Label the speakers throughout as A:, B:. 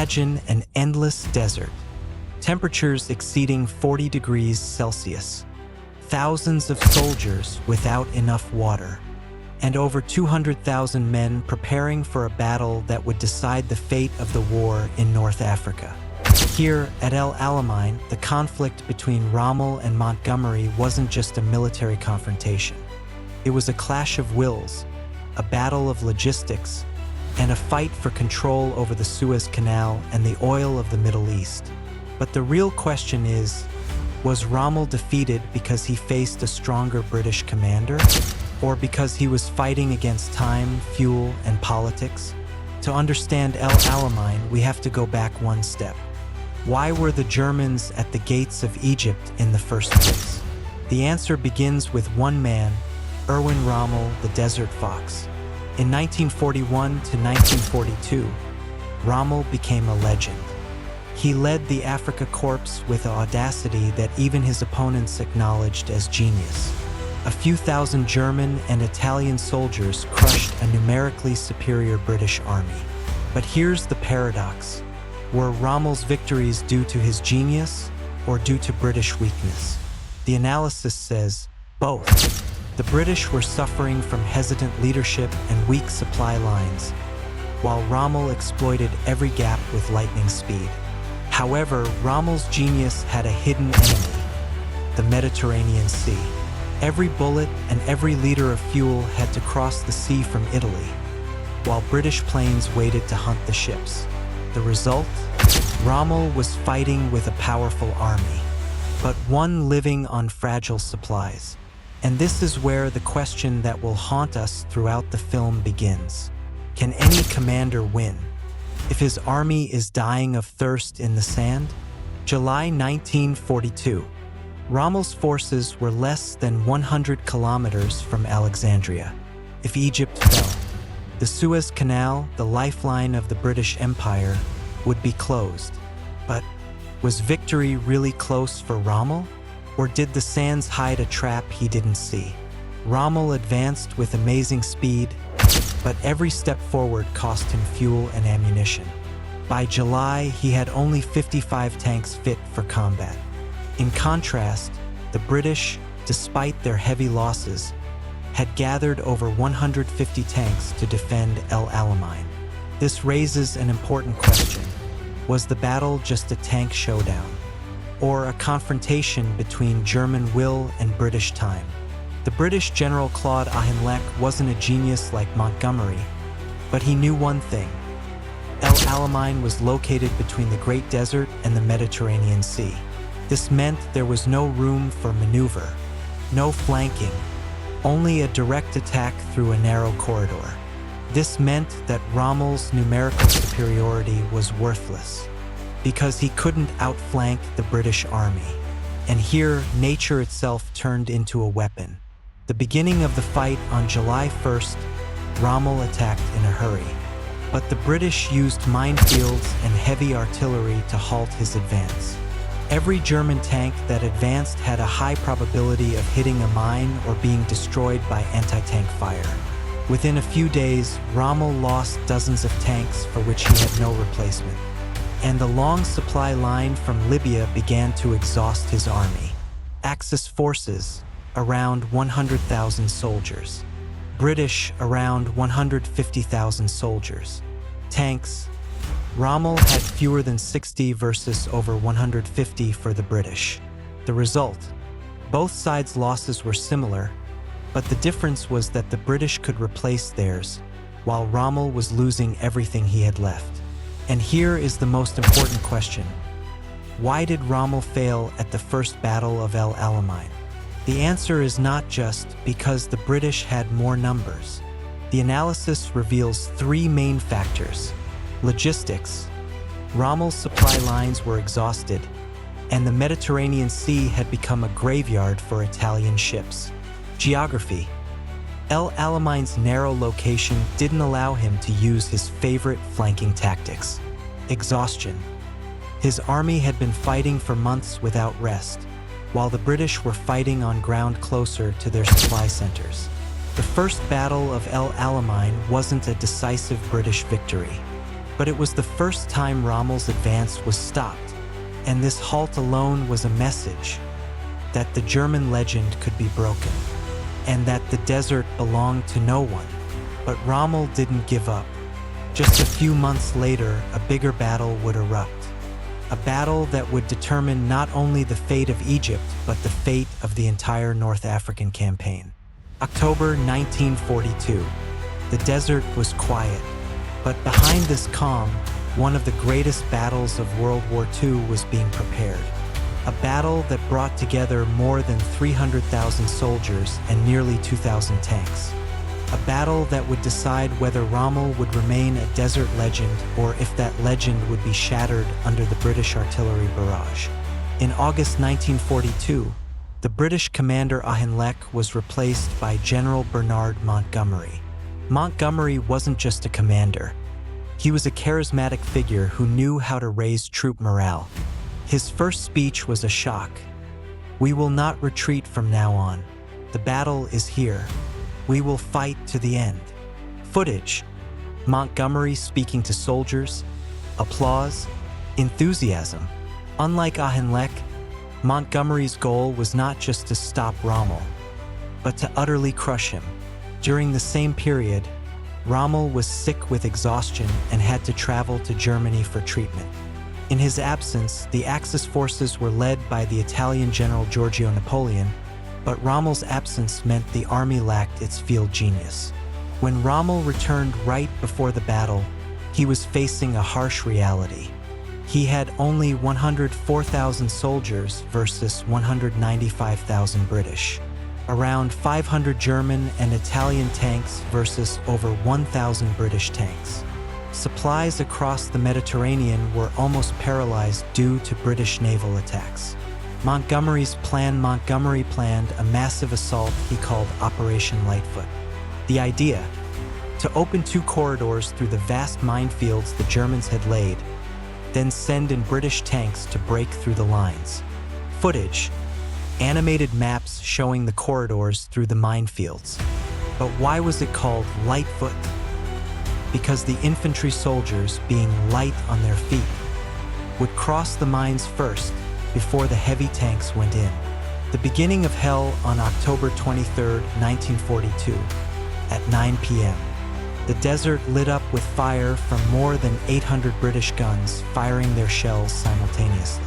A: Imagine an endless desert, temperatures exceeding 40 degrees Celsius, thousands of soldiers without enough water, and over 200,000 men preparing for a battle that would decide the fate of the war in North Africa. Here, at El Alamein, the conflict between Rommel and Montgomery wasn't just a military confrontation. It was a clash of wills, a battle of logistics, and a fight for control over the Suez Canal and the oil of the Middle East. But the real question is, was Rommel defeated because he faced a stronger British commander, or because he was fighting against time, fuel, and politics? To understand El Alamein, we have to go back one step. Why were the Germans at the gates of Egypt in the first place? The answer begins with one man, Erwin Rommel, the Desert Fox. In 1941 to 1942, Rommel became a legend. He led the Afrika Korps with an audacity that even his opponents acknowledged as genius. A few thousand German and Italian soldiers crushed a numerically superior British army. But here's the paradox. Were Rommel's victories due to his genius or due to British weakness? The analysis says both. The British were suffering from hesitant leadership and weak supply lines, while Rommel exploited every gap with lightning speed. However, Rommel's genius had a hidden enemy, the Mediterranean Sea. Every bullet and every liter of fuel had to cross the sea from Italy, while British planes waited to hunt the ships. The result? Rommel was fighting with a powerful army, but one living on fragile supplies. And this is where the question that will haunt us throughout the film begins. Can any commander win if his army is dying of thirst in the sand? July 1942. Rommel's forces were less than 100 kilometers from Alexandria. If Egypt fell, the Suez Canal, the lifeline of the British Empire, would be closed. But was victory really close for Rommel? Or did the sands hide a trap he didn't see? Rommel advanced with amazing speed, but every step forward cost him fuel and ammunition. By July, he had only 55 tanks fit for combat. In contrast, the British, despite their heavy losses, had gathered over 150 tanks to defend El Alamein. This raises an important question. Was the battle just a tank showdown, or a confrontation between German will and British time? The British General Claude Auchinleck wasn't a genius like Montgomery, but he knew one thing. El Alamein was located between the Great Desert and the Mediterranean Sea. This meant there was no room for maneuver, no flanking, only a direct attack through a narrow corridor. This meant that Rommel's numerical superiority was worthless, because he couldn't outflank the British army. And here, nature itself turned into a weapon. The beginning of the fight on July 1st, Rommel attacked in a hurry. But the British used minefields and heavy artillery to halt his advance. Every German tank that advanced had a high probability of hitting a mine or being destroyed by anti-tank fire. Within a few days, Rommel lost dozens of tanks for which he had no replacement. And the long supply line from Libya began to exhaust his army. Axis forces, around 100,000 soldiers. British, around 150,000 soldiers. Tanks, Rommel had fewer than 60 versus over 150 for the British. The result? Both sides' losses were similar, but the difference was that the British could replace theirs, while Rommel was losing everything he had left. And here is the most important question. Why did Rommel fail at the First Battle of El Alamein? The answer is not just because the British had more numbers. The analysis reveals three main factors. Logistics. Rommel's supply lines were exhausted, and the Mediterranean Sea had become a graveyard for Italian ships. Geography. El Alamein's narrow location didn't allow him to use his favorite flanking tactics. Exhaustion. His army had been fighting for months without rest, while the British were fighting on ground closer to their supply centers. The First Battle of El Alamein wasn't a decisive British victory. But it was the first time Rommel's advance was stopped, and this halt alone was a message that the German legend could be broken, and that the desert belonged to no one. But Rommel didn't give up. Just a few months later, a bigger battle would erupt. A battle that would determine not only the fate of Egypt, but the fate of the entire North African campaign. October 1942. The desert was quiet, but behind this calm, one of the greatest battles of World War II was being prepared. A battle that brought together more than 300,000 soldiers and nearly 2,000 tanks. A battle that would decide whether Rommel would remain a desert legend or if that legend would be shattered under the British artillery barrage. In August 1942, the British commander Auchinleck was replaced by General Bernard Montgomery. Montgomery wasn't just a commander. He was a charismatic figure who knew how to raise troop morale. His first speech was a shock. "We will not retreat from now on. The battle is here. We will fight to the end." Footage: Montgomery speaking to soldiers, applause, enthusiasm. Unlike Auchinleck, Montgomery's goal was not just to stop Rommel, but to utterly crush him. During the same period, Rommel was sick with exhaustion and had to travel to Germany for treatment. In his absence, the Axis forces were led by the Italian general Giorgio Napoleon, but Rommel's absence meant the army lacked its field genius. When Rommel returned right before the battle, he was facing a harsh reality. He had only 104,000 soldiers versus 195,000 British, around 500 German and Italian tanks versus over 1,000 British tanks. Supplies across the Mediterranean were almost paralyzed due to British naval attacks. Montgomery planned a massive assault he called Operation Lightfoot. The idea: to open 2 corridors through the vast minefields the Germans had laid, then send in British tanks to break through the lines. Footage: animated maps showing the corridors through the minefields. But why was it called Lightfoot? Because the infantry soldiers, being light on their feet, would cross the mines first before the heavy tanks went in. The beginning of hell on October 23, 1942, at 9 p.m. The desert lit up with fire from more than 800 British guns firing their shells simultaneously.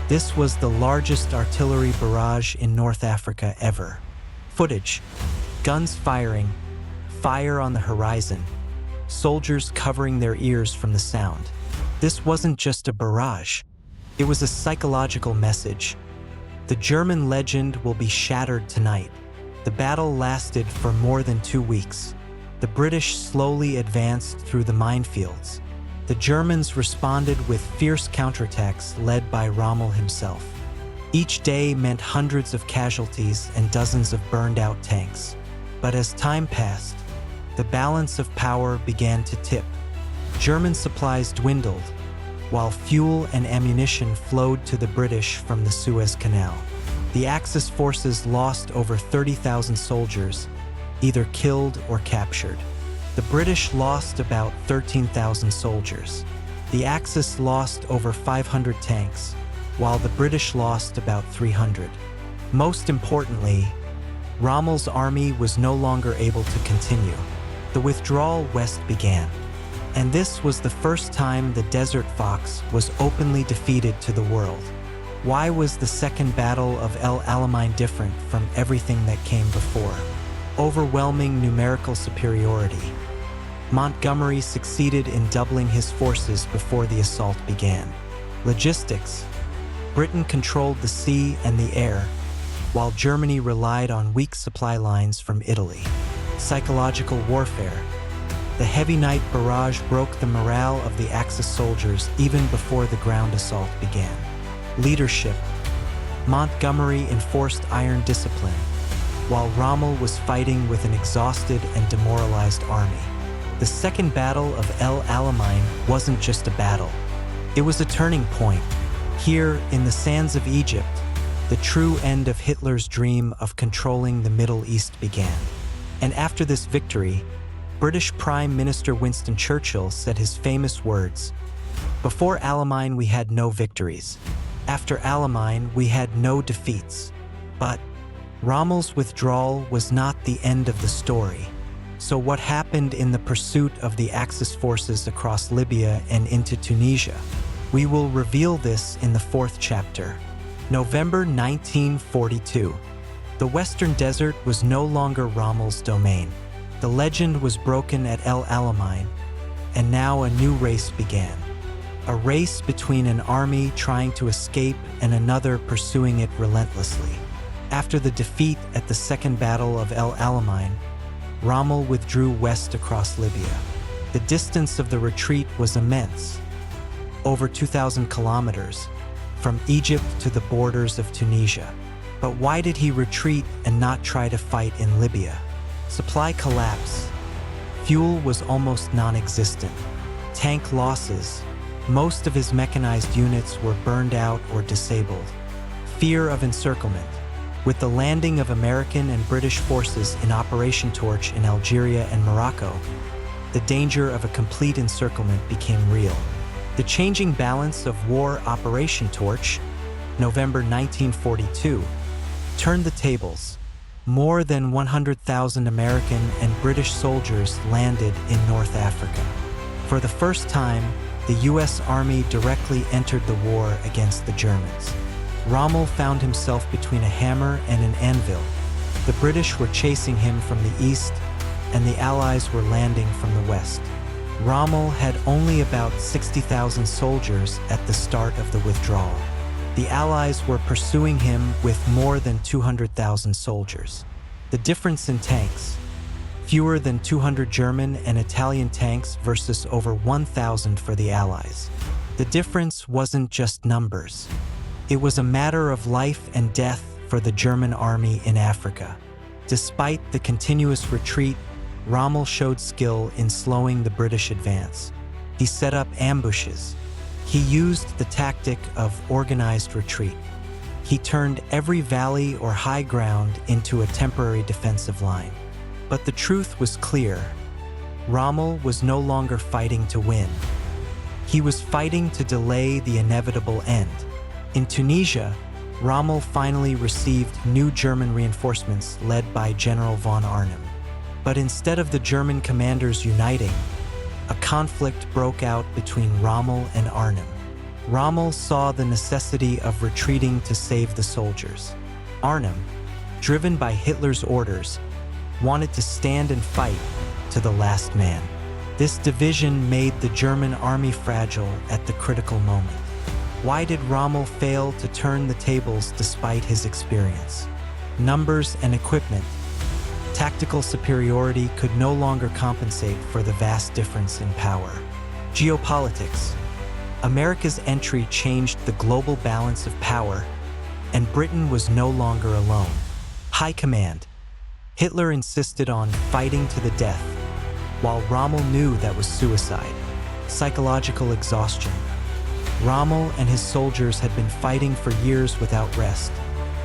A: This was the largest artillery barrage in North Africa ever. Footage: guns firing, fire on the horizon, soldiers covering their ears from the sound. This wasn't just a barrage. It was a psychological message. The German legend will be shattered tonight. The battle lasted for more than 2 weeks. The British slowly advanced through the minefields. The Germans responded with fierce counterattacks led by Rommel himself. Each day meant hundreds of casualties and dozens of burned-out tanks. But as time passed, the balance of power began to tip. German supplies dwindled, while fuel and ammunition flowed to the British from the Suez Canal. The Axis forces lost over 30,000 soldiers, either killed or captured. The British lost about 13,000 soldiers. The Axis lost over 500 tanks, while the British lost about 300. Most importantly, Rommel's army was no longer able to continue. The withdrawal west began. And this was the first time the Desert Fox was openly defeated to the world. Why was the Second Battle of El Alamein different from everything that came before? Overwhelming numerical superiority. Montgomery succeeded in doubling his forces before the assault began. Logistics: Britain controlled the sea and the air, while Germany relied on weak supply lines from Italy. Psychological warfare: the heavy night barrage broke the morale of the Axis soldiers even before the ground assault began. Leadership: Montgomery enforced iron discipline, while Rommel was fighting with an exhausted and demoralized army. The Second Battle of El Alamein wasn't just a battle. It was a turning point. Here, in the sands of Egypt, the true end of Hitler's dream of controlling the Middle East began. And after this victory, British Prime Minister Winston Churchill said his famous words, "Before Alamein we had no victories. After Alamein we had no defeats." But Rommel's withdrawal was not the end of the story. So what happened in the pursuit of the Axis forces across Libya and into Tunisia? We will reveal this in the fourth chapter. November 1942. The Western Desert was no longer Rommel's domain. The legend was broken at El Alamein, and now a new race began. A race between an army trying to escape and another pursuing it relentlessly. After the defeat at the Second Battle of El Alamein, Rommel withdrew west across Libya. The distance of the retreat was immense, over 2,000 kilometers, from Egypt to the borders of Tunisia. But why did he retreat and not try to fight in Libya? Supply collapse. Fuel was almost non-existent. Tank losses. Most of his mechanized units were burned out or disabled. Fear of encirclement. With the landing of American and British forces in Operation Torch in Algeria and Morocco, the danger of a complete encirclement became real. The changing balance of War Operation Torch, November 1942, turned the tables. More than 100,000 American and British soldiers landed in North Africa. For the first time, the U.S. Army directly entered the war against the Germans. Rommel found himself between a hammer and an anvil. The British were chasing him from the east, and the Allies were landing from the west. Rommel had only about 60,000 soldiers at the start of the withdrawal. The Allies were pursuing him with more than 200,000 soldiers. The difference in tanks: fewer than 200 German and Italian tanks versus over 1,000 for the Allies. The difference wasn't just numbers. It was a matter of life and death for the German army in Africa. Despite the continuous retreat, Rommel showed skill in slowing the British advance. He set up ambushes. He used the tactic of organized retreat. He turned every valley or high ground into a temporary defensive line. But the truth was clear. Rommel was no longer fighting to win. He was fighting to delay the inevitable end. In Tunisia, Rommel finally received new German reinforcements led by General von Arnim. But instead of the German commanders uniting, a conflict broke out between Rommel and Arnim. Rommel saw the necessity of retreating to save the soldiers. Arnim, driven by Hitler's orders, wanted to stand and fight to the last man. This division made the German army fragile at the critical moment. Why did Rommel fail to turn the tables despite his experience? Numbers and equipment. Tactical superiority could no longer compensate for the vast difference in power. Geopolitics. America's entry changed the global balance of power, and Britain was no longer alone. High command. Hitler insisted on fighting to the death, while Rommel knew that was suicide. Psychological exhaustion. Rommel and his soldiers had been fighting for years without rest,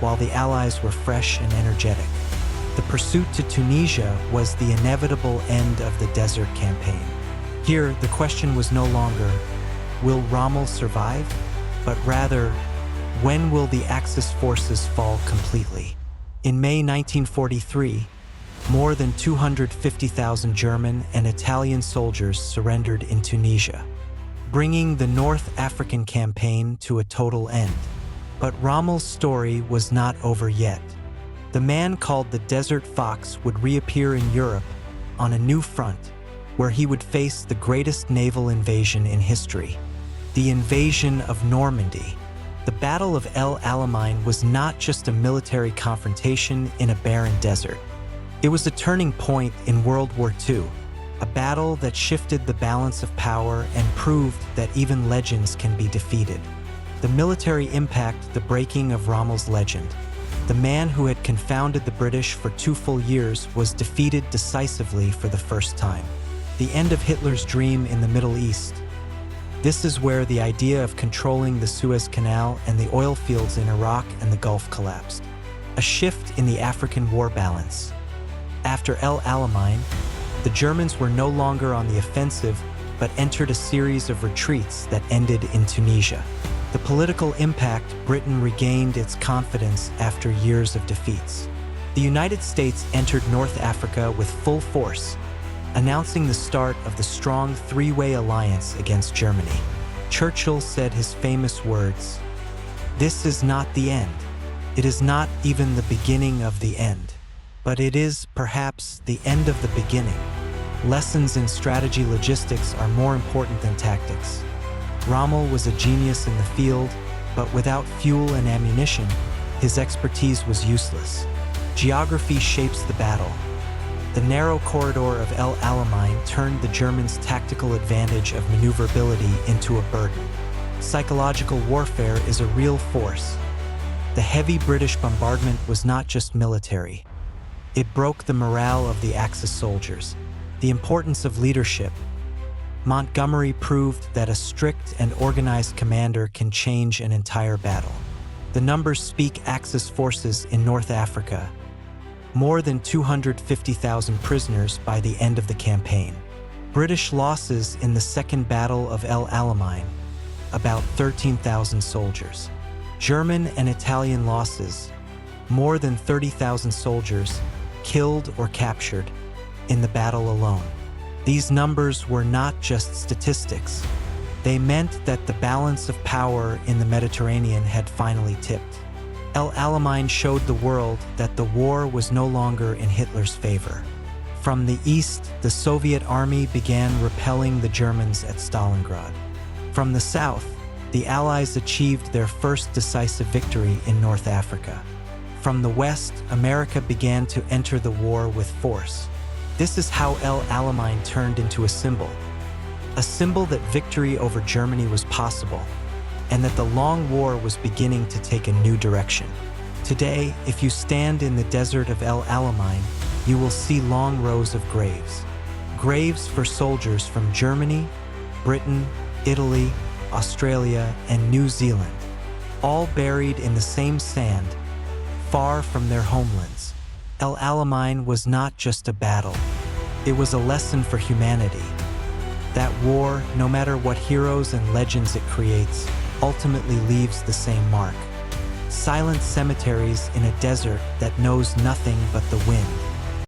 A: while the Allies were fresh and energetic. The pursuit to Tunisia was the inevitable end of the Desert Campaign. Here, the question was no longer, will Rommel survive? But rather, when will the Axis forces fall completely? In May 1943, more than 250,000 German and Italian soldiers surrendered in Tunisia, bringing the North African campaign to a total end. But Rommel's story was not over yet. The man called the Desert Fox would reappear in Europe on a new front, where he would face the greatest naval invasion in history, the invasion of Normandy. The Battle of El Alamein was not just a military confrontation in a barren desert. It was a turning point in World War II, a battle that shifted the balance of power and proved that even legends can be defeated. The military impact: the breaking of Rommel's legend. The man who had confounded the British for 2 full years was defeated decisively for the first time. The end of Hitler's dream in the Middle East. This is where the idea of controlling the Suez Canal and the oil fields in Iraq and the Gulf collapsed. A shift in the African war balance. After El Alamein, The Germans were no longer on the offensive, but entered a series of retreats that ended in Tunisia. The political impact: Britain regained its confidence after years of defeats. The United States entered North Africa with full force, announcing the start of the strong three-way alliance against Germany. Churchill said his famous words, "This is not the end. It is not even the beginning of the end, but it is perhaps the end of the beginning." Lessons in strategy logistics are more important than tactics. Rommel was a genius in the field, but without fuel and ammunition, his expertise was useless. Geography shapes the battle. The narrow corridor of El Alamein turned the Germans' tactical advantage of maneuverability into a burden. Psychological warfare is a real force. The heavy British bombardment was not just military. It broke the morale of the Axis soldiers. The importance of leadership. Montgomery proved that a strict and organized commander can change an entire battle. The numbers speak: Axis forces in North Africa. More than 250,000 prisoners by the end of the campaign. British losses in the Second Battle of El Alamein, about 13,000 soldiers. German and Italian losses, more than 30,000 soldiers killed or captured in the battle alone. These numbers were not just statistics. They meant that the balance of power in the Mediterranean had finally tipped. El Alamein showed the world that the war was no longer in Hitler's favor. From the east, the Soviet army began repelling the Germans at Stalingrad. From the south, the Allies achieved their first decisive victory in North Africa. From the west, America began to enter the war with force. This is how El Alamein turned into a symbol that victory over Germany was possible, and that the long war was beginning to take a new direction. Today, if you stand in the desert of El Alamein, you will see long rows of graves. Graves for soldiers from Germany, Britain, Italy, Australia, and New Zealand, all buried in the same sand, far from their homelands. El Alamein was not just a battle. It was a lesson for humanity. That war, no matter what heroes and legends it creates, ultimately leaves the same mark. Silent cemeteries in a desert that knows nothing but the wind.